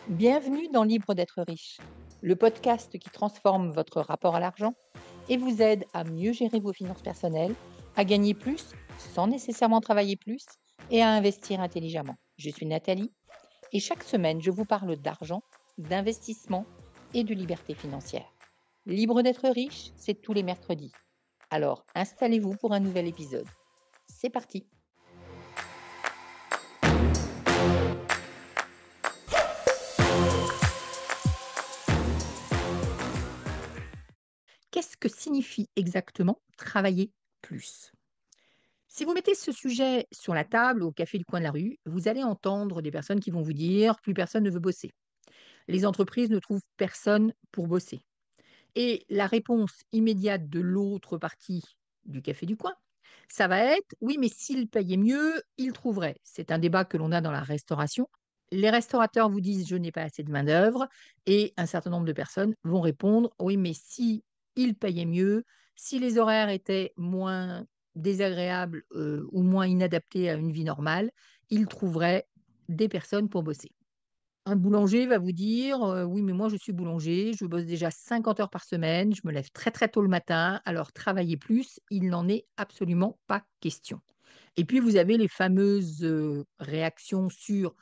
Bienvenue dans Libre d'être riche, le podcast qui transforme votre rapport à l'argent et vous aide à mieux gérer vos finances personnelles, à gagner plus sans nécessairement travailler plus et à investir intelligemment. Je suis Nathalie et chaque semaine, je vous parle d'argent, d'investissement et de liberté financière. Libre d'être riche, c'est tous les mercredis. Alors, installez-vous pour un nouvel épisode. C'est parti! Qu'est-ce que signifie exactement travailler plus? Si vous mettez ce sujet sur la table au café du coin de la rue, vous allez entendre des personnes qui vont vous dire plus personne ne veut bosser. Les entreprises ne trouvent personne pour bosser. Et la réponse immédiate de l'autre partie du café du coin, ça va être oui, mais s'ils payaient mieux, ils trouveraient. C'est un débat que l'on a dans la restauration. Les restaurateurs vous disent je n'ai pas assez de main-d'œuvre et un certain nombre de personnes vont répondre oui, mais si ils payaient mieux, si les horaires étaient moins désagréables ou moins inadaptés à une vie normale, ils trouveraient des personnes pour bosser. Un boulanger va vous dire oui, mais moi je suis boulanger, je bosse déjà 50 heures par semaine, je me lève très très tôt le matin, alors travailler plus, il n'en est absolument pas question. Et puis vous avez les fameuses réactions sur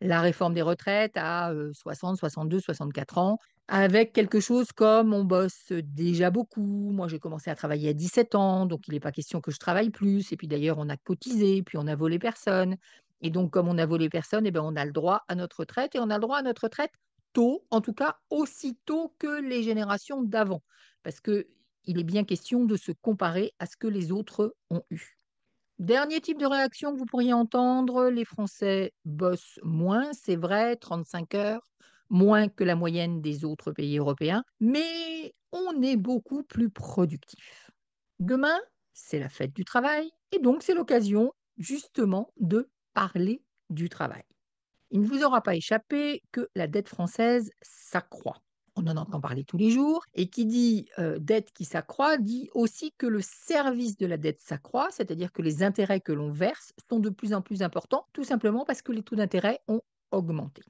la réforme des retraites à 60, 62, 64 ans, avec quelque chose comme on bosse déjà beaucoup. Moi, j'ai commencé à travailler à 17 ans, donc il n'est pas question que je travaille plus. Et puis d'ailleurs, on a cotisé, puis on a volé personne. Et donc, comme on a volé personne, eh ben, on a le droit à notre retraite et on a le droit à notre retraite tôt, en tout cas aussi tôt que les générations d'avant. Parce qu'il est bien question de se comparer à ce que les autres ont eu. Dernier type de réaction que vous pourriez entendre, les Français bossent moins, c'est vrai, 35 heures, moins que la moyenne des autres pays européens, mais on est beaucoup plus productif. Demain, c'est la fête du travail et donc c'est l'occasion justement de parler du travail. Il ne vous aura pas échappé que la dette française s'accroît. On en entend parler tous les jours. Et qui dit dette qui s'accroît dit aussi que le service de la dette s'accroît, c'est-à-dire que les intérêts que l'on verse sont de plus en plus importants, tout simplement parce que les taux d'intérêt ont augmenté.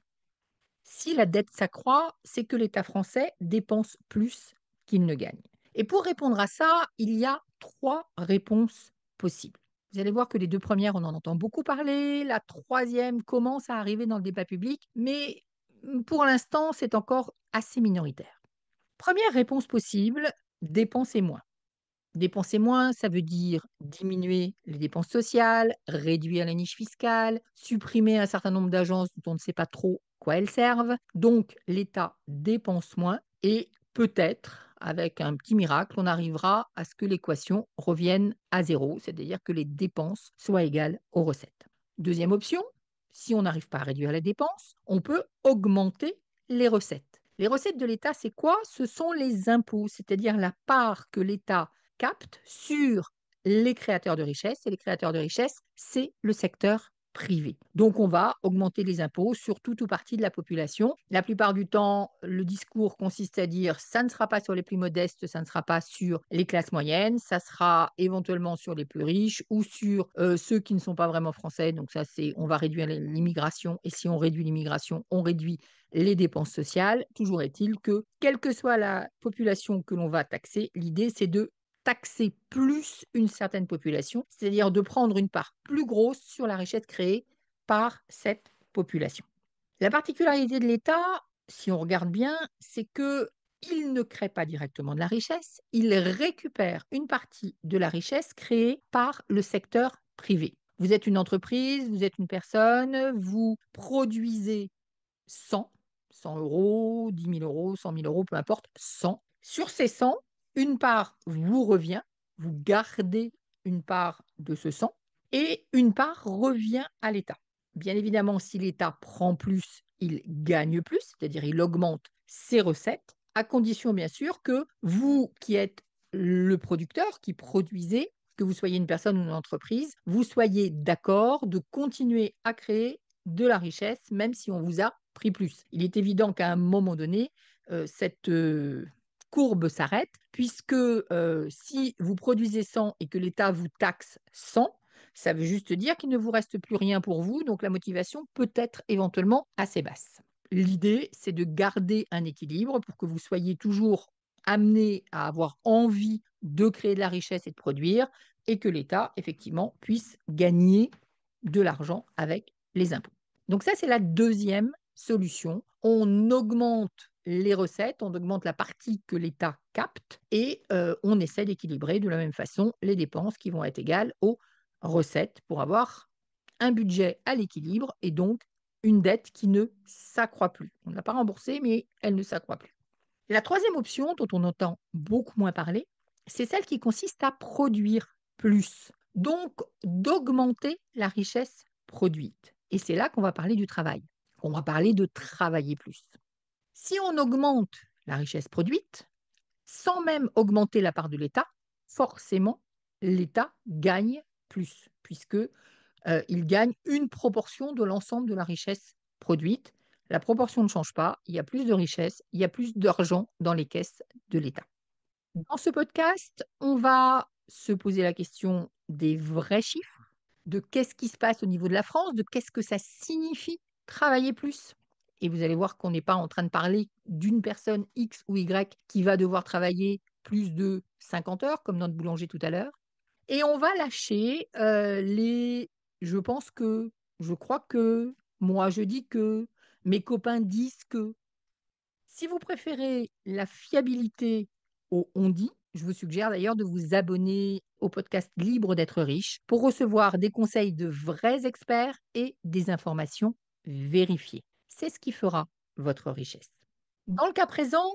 Si la dette s'accroît, c'est que l'État français dépense plus qu'il ne gagne. Et pour répondre à ça, il y a trois réponses possibles. Vous allez voir que les deux premières, on en entend beaucoup parler. La troisième commence à arriver dans le débat public, mais pour l'instant, c'est encore assez minoritaire. Première réponse possible, dépenser moins. Dépenser moins, ça veut dire diminuer les dépenses sociales, réduire les niches fiscales, supprimer un certain nombre d'agences dont on ne sait pas trop à quoi elles servent. Donc, l'État dépense moins et peut-être, avec un petit miracle, on arrivera à ce que l'équation revienne à zéro, c'est-à-dire que les dépenses soient égales aux recettes. Deuxième option, si on n'arrive pas à réduire les dépenses, on peut augmenter les recettes. Les recettes de l'État, c'est quoi? Ce sont les impôts, c'est-à-dire la part que l'État capte sur les créateurs de richesse. Et les créateurs de richesse, c'est le secteur privé. Donc, on va augmenter les impôts sur toute ou partie de la population. La plupart du temps, le discours consiste à dire ça ne sera pas sur les plus modestes, ça ne sera pas sur les classes moyennes, ça sera éventuellement sur les plus riches ou sur ceux qui ne sont pas vraiment français. Donc, ça, c'est on va réduire l'immigration. Et si on réduit l'immigration, on réduit les dépenses sociales. Toujours est-il que, quelle que soit la population que l'on va taxer, l'idée, c'est de taxer plus une certaine population, c'est-à-dire de prendre une part plus grosse sur la richesse créée par cette population. La particularité de l'État, si on regarde bien, c'est que il ne crée pas directement de la richesse, il récupère une partie de la richesse créée par le secteur privé. Vous êtes une entreprise, vous êtes une personne, vous produisez 100, 100 euros, 10 000 euros, 100 000 euros, peu importe, 100. Sur ces 100, une part vous revient, vous gardez une part de ce 100 et une part revient à l'État. Bien évidemment, si l'État prend plus, il gagne plus, c'est-à-dire il augmente ses recettes, à condition bien sûr que vous qui êtes le producteur, qui produisez, que vous soyez une personne ou une entreprise, vous soyez d'accord de continuer à créer de la richesse, même si on vous a pris plus. Il est évident qu'à un moment donné, cette courbe s'arrête, puisque si vous produisez 100 et que l'État vous taxe 100, ça veut juste dire qu'il ne vous reste plus rien pour vous, donc la motivation peut être éventuellement assez basse. L'idée, c'est de garder un équilibre pour que vous soyez toujours amenés à avoir envie de créer de la richesse et de produire et que l'État, effectivement, puisse gagner de l'argent avec les impôts. Donc ça, c'est la deuxième solution. On augmente les recettes, on augmente la partie que l'État capte et on essaie d'équilibrer de la même façon les dépenses qui vont être égales aux recettes pour avoir un budget à l'équilibre et donc une dette qui ne s'accroît plus. On ne l'a pas remboursée, mais elle ne s'accroît plus. Et la troisième option, dont on entend beaucoup moins parler, c'est celle qui consiste à produire plus, donc d'augmenter la richesse produite. Et c'est là qu'on va parler du travail. On va parler de travailler plus. Si on augmente la richesse produite, sans même augmenter la part de l'État, forcément, l'État gagne plus, puisque il gagne une proportion de l'ensemble de la richesse produite. La proportion ne change pas, il y a plus de richesse, il y a plus d'argent dans les caisses de l'État. Dans ce podcast, on va se poser la question des vrais chiffres, de qu'est-ce qui se passe au niveau de la France, de qu'est-ce que ça signifie travailler plus. Et vous allez voir qu'on n'est pas en train de parler d'une personne X ou Y qui va devoir travailler plus de 50 heures, comme notre boulanger tout à l'heure. Et on va lâcher les je pense que, je crois que, moi je dis que, mes copains disent que. Si vous préférez la fiabilité au on dit, je vous suggère d'ailleurs de vous abonner au podcast Libre d'être riche pour recevoir des conseils de vrais experts et des informations vérifiées. C'est ce qui fera votre richesse. Dans le cas présent,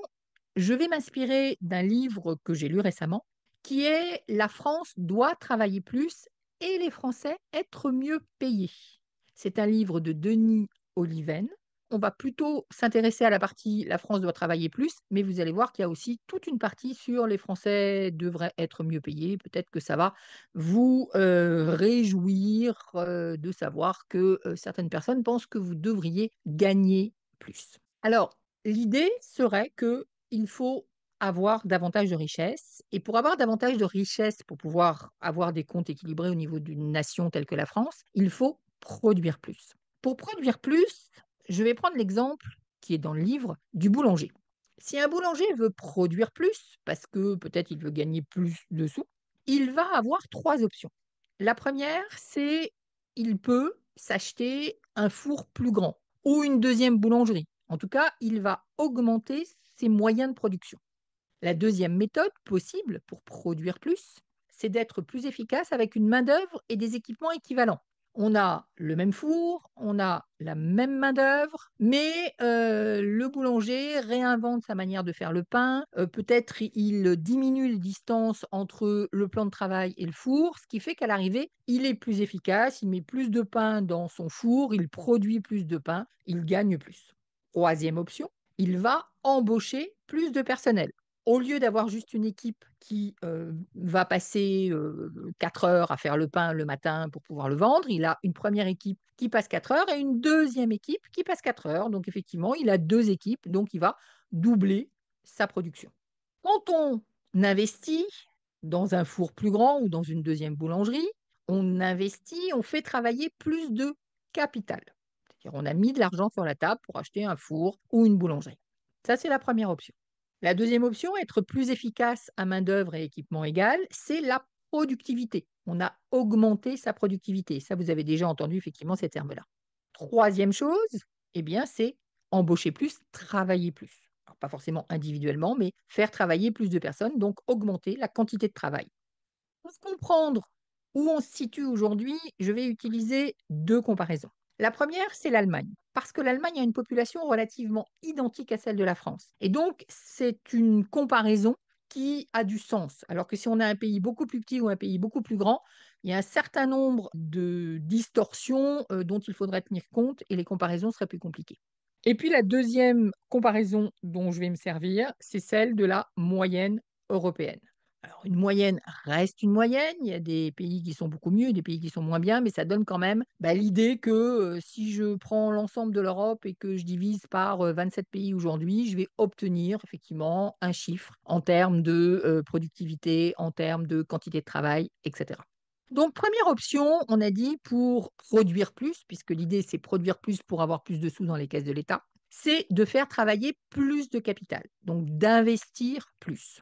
je vais m'inspirer d'un livre que j'ai lu récemment qui est La France doit travailler plus et les Français être mieux payés. C'est un livre de Denis Oliven. On va plutôt s'intéresser à la partie La France doit travailler plus, mais vous allez voir qu'il y a aussi toute une partie sur les Français devraient être mieux payés. Peut-être que ça va vous réjouir de savoir que certaines personnes pensent que vous devriez gagner plus. Alors, l'idée serait qu'il faut avoir davantage de richesses. Et pour avoir davantage de richesses, pour pouvoir avoir des comptes équilibrés au niveau d'une nation telle que la France, il faut produire plus. Pour produire plus, je vais prendre l'exemple qui est dans le livre du boulanger. Si un boulanger veut produire plus, parce que peut-être il veut gagner plus de sous, il va avoir trois options. La première, c'est il peut s'acheter un four plus grand ou une deuxième boulangerie. En tout cas, il va augmenter ses moyens de production. La deuxième méthode possible pour produire plus, c'est d'être plus efficace avec une main-d'œuvre et des équipements équivalents. On a le même four, on a la même main-d'œuvre, mais le boulanger réinvente sa manière de faire le pain. Peut-être il diminue les distances entre le plan de travail et le four, ce qui fait qu'à l'arrivée, il est plus efficace, il met plus de pain dans son four, il produit plus de pain, il gagne plus. Troisième option, il va embaucher plus de personnel au lieu d'avoir juste une équipe qui va passer 4 heures à faire le pain le matin pour pouvoir le vendre, il a une première équipe qui passe 4 heures et une deuxième équipe qui passe 4 heures. Donc effectivement, il a deux équipes, donc il va doubler sa production. Quand on investit dans un four plus grand ou dans une deuxième boulangerie, on investit, on fait travailler plus de capital. C'est-à-dire on a mis de l'argent sur la table pour acheter un four ou une boulangerie. Ça, c'est la première option. La deuxième option, être plus efficace à main-d'œuvre et équipement égal, c'est la productivité. On a augmenté sa productivité. Ça, vous avez déjà entendu effectivement ces termes-là. Troisième chose, eh bien, c'est embaucher plus, travailler plus. Alors, pas forcément individuellement, mais faire travailler plus de personnes, donc augmenter la quantité de travail. Pour comprendre où on se situe aujourd'hui, je vais utiliser deux comparaisons. La première, c'est l'Allemagne, parce que l'Allemagne a une population relativement identique à celle de la France. Et donc, c'est une comparaison qui a du sens. Alors que si on a un pays beaucoup plus petit ou un pays beaucoup plus grand, il y a un certain nombre de distorsions dont il faudrait tenir compte et les comparaisons seraient plus compliquées. Et puis la deuxième comparaison dont je vais me servir, c'est celle de la moyenne européenne. Alors, une moyenne reste une moyenne. Il y a des pays qui sont beaucoup mieux, des pays qui sont moins bien, mais ça donne quand même l'idée que si je prends l'ensemble de l'Europe et que je divise par 27 pays aujourd'hui, je vais obtenir effectivement un chiffre en termes de productivité, en termes de quantité de travail, etc. Donc, première option, on a dit pour produire plus, puisque l'idée c'est produire plus pour avoir plus de sous dans les caisses de l'État, c'est de faire travailler plus de capital, donc d'investir plus.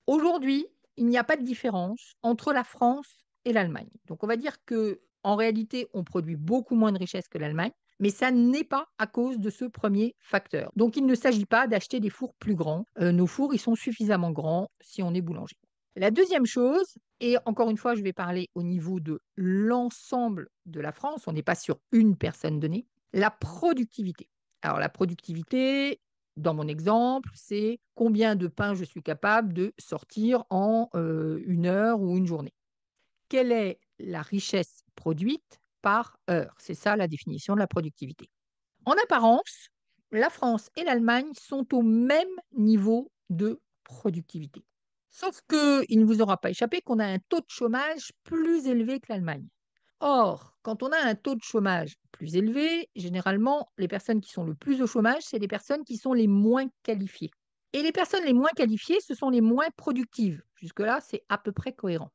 Aujourd'hui, il n'y a pas de différence entre la France et l'Allemagne. Donc on va dire que en réalité, on produit beaucoup moins de richesses que l'Allemagne, mais ça n'est pas à cause de ce premier facteur. Donc il ne s'agit pas d'acheter des fours plus grands. Nos fours, ils sont suffisamment grands si on est boulanger. La deuxième chose, et encore une fois, je vais parler au niveau de l'ensemble de la France, on n'est pas sur une personne donnée, la productivité. Alors la productivité, dans mon exemple, c'est combien de pain je suis capable de sortir en une heure ou une journée. Quelle est la richesse produite par heure? C'est ça la définition de la productivité. En apparence, la France et l'Allemagne sont au même niveau de productivité. Sauf qu'il ne vous aura pas échappé qu'on a un taux de chômage plus élevé que l'Allemagne. Or, quand on a un taux de chômage plus élevé, généralement, les personnes qui sont le plus au chômage, c'est les personnes qui sont les moins qualifiées. Et les personnes les moins qualifiées, ce sont les moins productives. Jusque-là, c'est à peu près cohérent.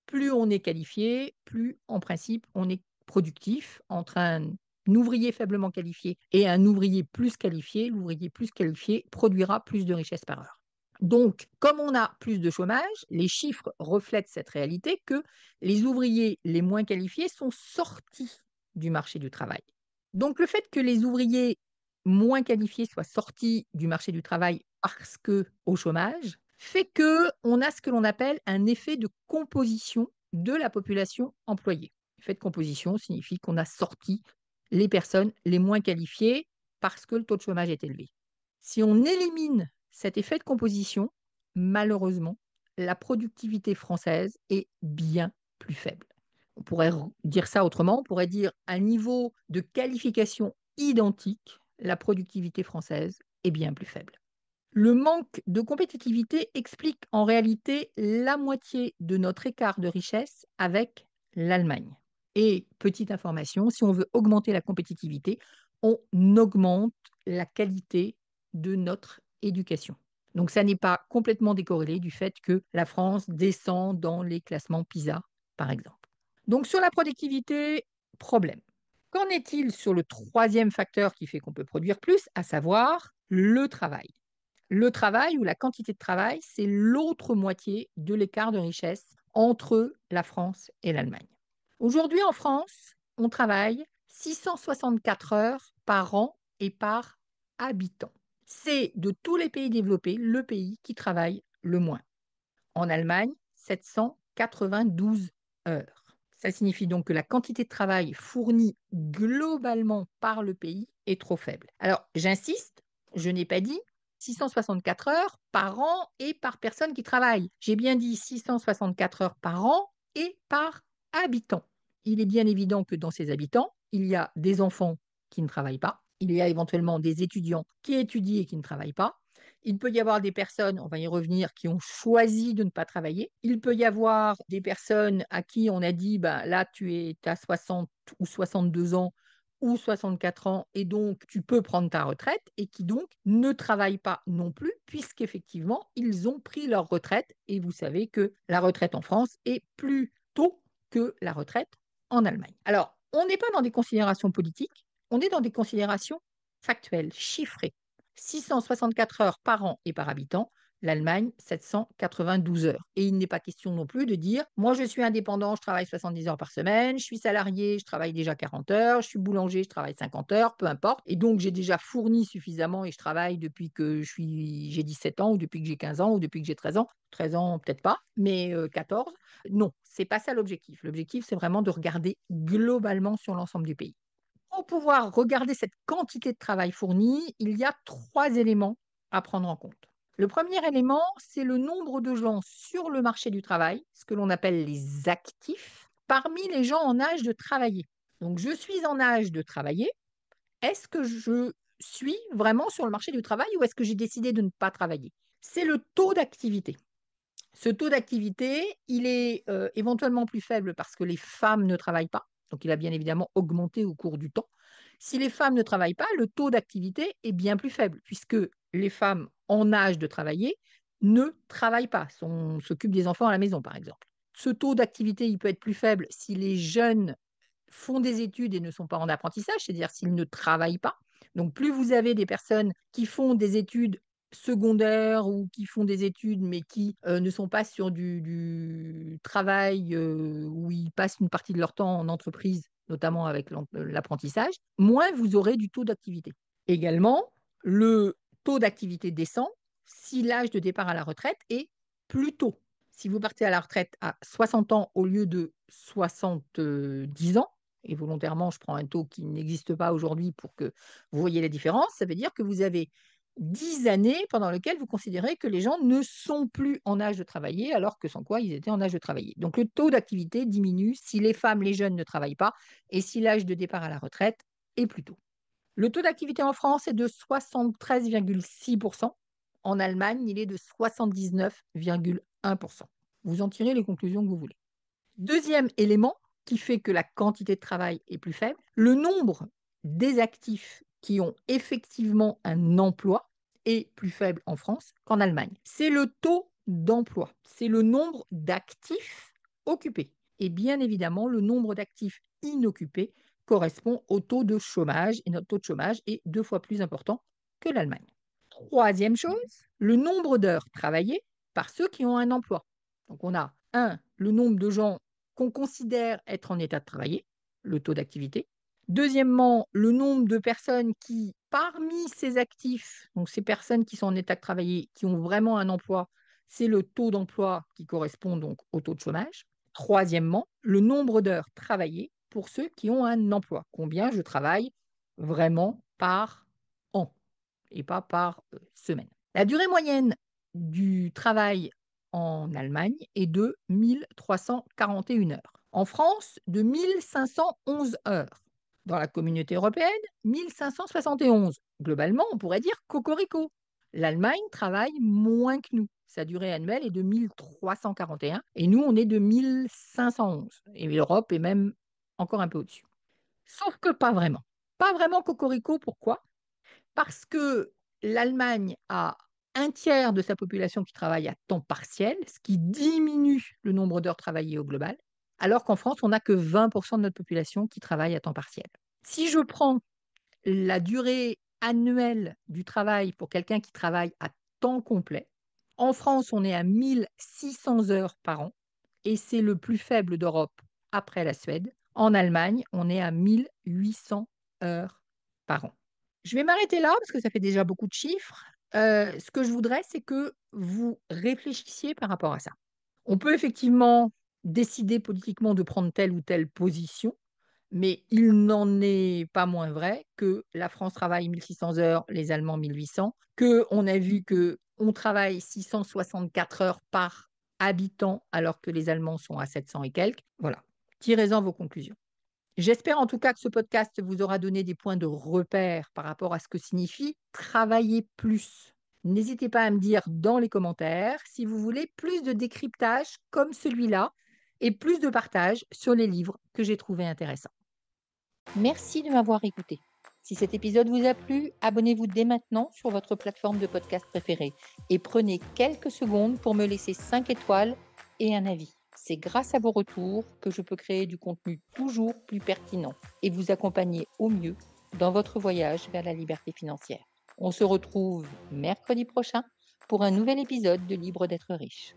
Plus on est qualifié, plus en principe on est productif. Entre un ouvrier faiblement qualifié et un ouvrier plus qualifié, l'ouvrier plus qualifié produira plus de richesse par heure. Donc, comme on a plus de chômage, les chiffres reflètent cette réalité que les ouvriers les moins qualifiés sont sortis du marché du travail. Donc, le fait que les ouvriers moins qualifiés soient sortis du marché du travail parce que au chômage fait que on a ce que l'on appelle un effet de composition de la population employée. L'effet de composition signifie qu'on a sorti les personnes les moins qualifiées parce que le taux de chômage est élevé. Si on élimine cet effet de composition, malheureusement, la productivité française est bien plus faible. On pourrait dire ça autrement, on pourrait dire à niveau de qualification identique, la productivité française est bien plus faible. Le manque de compétitivité explique en réalité la moitié de notre écart de richesse avec l'Allemagne. Et petite information, si on veut augmenter la compétitivité, on augmente la qualité de notre éducation. Donc ça n'est pas complètement décorrélé du fait que la France descend dans les classements PISA, par exemple. Donc sur la productivité, problème. Qu'en est-il sur le troisième facteur qui fait qu'on peut produire plus, à savoir le travail? Le travail ou la quantité de travail, c'est l'autre moitié de l'écart de richesse entre la France et l'Allemagne. Aujourd'hui, en France, on travaille 664 heures par an et par habitant. C'est de tous les pays développés le pays qui travaille le moins. En Allemagne, 792 heures. Ça signifie donc que la quantité de travail fournie globalement par le pays est trop faible. Alors, j'insiste, je n'ai pas dit 664 heures par an et par personne qui travaille. J'ai bien dit 664 heures par an et par habitant. Il est bien évident que dans ces habitants, il y a des enfants qui ne travaillent pas, il y a éventuellement des étudiants qui étudient et qui ne travaillent pas, il peut y avoir des personnes, on va y revenir, qui ont choisi de ne pas travailler. Il peut y avoir des personnes à qui on a dit, bah, là, as 60 ou 62 ans ou 64 ans et donc tu peux prendre ta retraite et qui donc ne travaillent pas non plus puisqu'effectivement, ils ont pris leur retraite et vous savez que la retraite en France est plus tôt que la retraite en Allemagne. Alors, on n'est pas dans des considérations politiques, on est dans des considérations factuelles, chiffrées. 664 heures par an et par habitant, l'Allemagne 792 heures. Et il n'est pas question non plus de dire, moi je suis indépendant, je travaille 70 heures par semaine, je suis salarié, je travaille déjà 40 heures, je suis boulanger, je travaille 50 heures, peu importe. Et donc j'ai déjà fourni suffisamment et je travaille depuis que j'ai 17 ans ou depuis que j'ai 15 ans ou depuis que j'ai 13 ans. 13 ans peut-être pas, mais 14. Non, c'est pas ça l'objectif. L'objectif c'est vraiment de regarder globalement sur l'ensemble du pays. Pour pouvoir regarder cette quantité de travail fournie, il y a trois éléments à prendre en compte. Le premier élément, c'est le nombre de gens sur le marché du travail, ce que l'on appelle les actifs, parmi les gens en âge de travailler. Donc, je suis en âge de travailler. Est-ce que je suis vraiment sur le marché du travail ou est-ce que j'ai décidé de ne pas travailler? C'est le taux d'activité. Ce taux d'activité, il est éventuellement plus faible parce que les femmes ne travaillent pas. Donc, il a bien évidemment augmenté au cours du temps. Si les femmes ne travaillent pas, le taux d'activité est bien plus faible puisque les femmes en âge de travailler ne travaillent pas, s'occupent des enfants à la maison, par exemple. Ce taux d'activité, il peut être plus faible si les jeunes font des études et ne sont pas en apprentissage, c'est-à-dire s'ils ne travaillent pas, Donc plus vous avez des personnes qui font des études secondaires ou qui font des études mais qui, ne sont pas sur du travail, où ils passent une partie de leur temps en entreprise, notamment avec l'apprentissage, moins vous aurez du taux d'activité. Également, le taux d'activité descend si l'âge de départ à la retraite est plus tôt. Si vous partez à la retraite à 60 ans au lieu de 70 ans, et volontairement, je prends un taux qui n'existe pas aujourd'hui pour que vous voyez la différence, ça veut dire que vous avez 10 années pendant lesquelles vous considérez que les gens ne sont plus en âge de travailler, alors que sans quoi ils étaient en âge de travailler. Donc le taux d'activité diminue si les femmes, les jeunes ne travaillent pas et si l'âge de départ à la retraite est plus tôt. Le taux d'activité en France est de 73,6%. En Allemagne, il est de 79,1%. Vous en tirez les conclusions que vous voulez. Deuxième élément qui fait que la quantité de travail est plus faible, le nombre des actifs qui ont effectivement un emploi est plus faible en France qu'en Allemagne. C'est le taux d'emploi, c'est le nombre d'actifs occupés. Et bien évidemment, le nombre d'actifs inoccupés correspond au taux de chômage, et notre taux de chômage est 2 fois plus important que l'Allemagne. Troisième chose, le nombre d'heures travaillées par ceux qui ont un emploi. Donc on a le nombre de gens qu'on considère être en état de travailler, le taux d'activité. Deuxièmement, le nombre de personnes qui, parmi ces actifs, donc ces personnes qui sont en état de travailler, qui ont vraiment un emploi, c'est le taux d'emploi qui correspond donc au taux de chômage. Troisièmement, le nombre d'heures travaillées pour ceux qui ont un emploi. Combien je travaille vraiment par an et pas par semaine. La durée moyenne du travail en Allemagne est de 1341 heures. En France, de 1511 heures. Dans la communauté européenne, 1571. Globalement, on pourrait dire cocorico. L'Allemagne travaille moins que nous. Sa durée annuelle est de 1341 et nous, on est de 1511. Et l'Europe est même encore un peu au-dessus. Sauf que pas vraiment. Pas vraiment cocorico, pourquoi? Parce que l'Allemagne a un tiers de sa population qui travaille à temps partiel, ce qui diminue le nombre d'heures travaillées au global, alors qu'en France, on n'a que 20% de notre population qui travaille à temps partiel. Si je prends la durée annuelle du travail pour quelqu'un qui travaille à temps complet, en France, on est à 1600 heures par an et c'est le plus faible d'Europe après la Suède. En Allemagne, on est à 1800 heures par an. Je vais m'arrêter là parce que ça fait déjà beaucoup de chiffres. Ce que je voudrais, c'est que vous réfléchissiez par rapport à ça. On peut effectivement décider politiquement de prendre telle ou telle position, mais il n'en est pas moins vrai que la France travaille 1600 heures, les Allemands 1800, qu'on a vu qu'on travaille 664 heures par habitant alors que les Allemands sont à 700 et quelques. Voilà, tirez-en vos conclusions. J'espère en tout cas que ce podcast vous aura donné des points de repère par rapport à ce que signifie travailler plus. N'hésitez pas à me dire dans les commentaires si vous voulez plus de décryptage comme celui-là et plus de partage sur les livres que j'ai trouvés intéressants. Merci de m'avoir écouté. Si cet épisode vous a plu, abonnez-vous dès maintenant sur votre plateforme de podcast préférée et prenez quelques secondes pour me laisser 5 étoiles et un avis. C'est grâce à vos retours que je peux créer du contenu toujours plus pertinent et vous accompagner au mieux dans votre voyage vers la liberté financière. On se retrouve mercredi prochain pour un nouvel épisode de Libre d'être riche.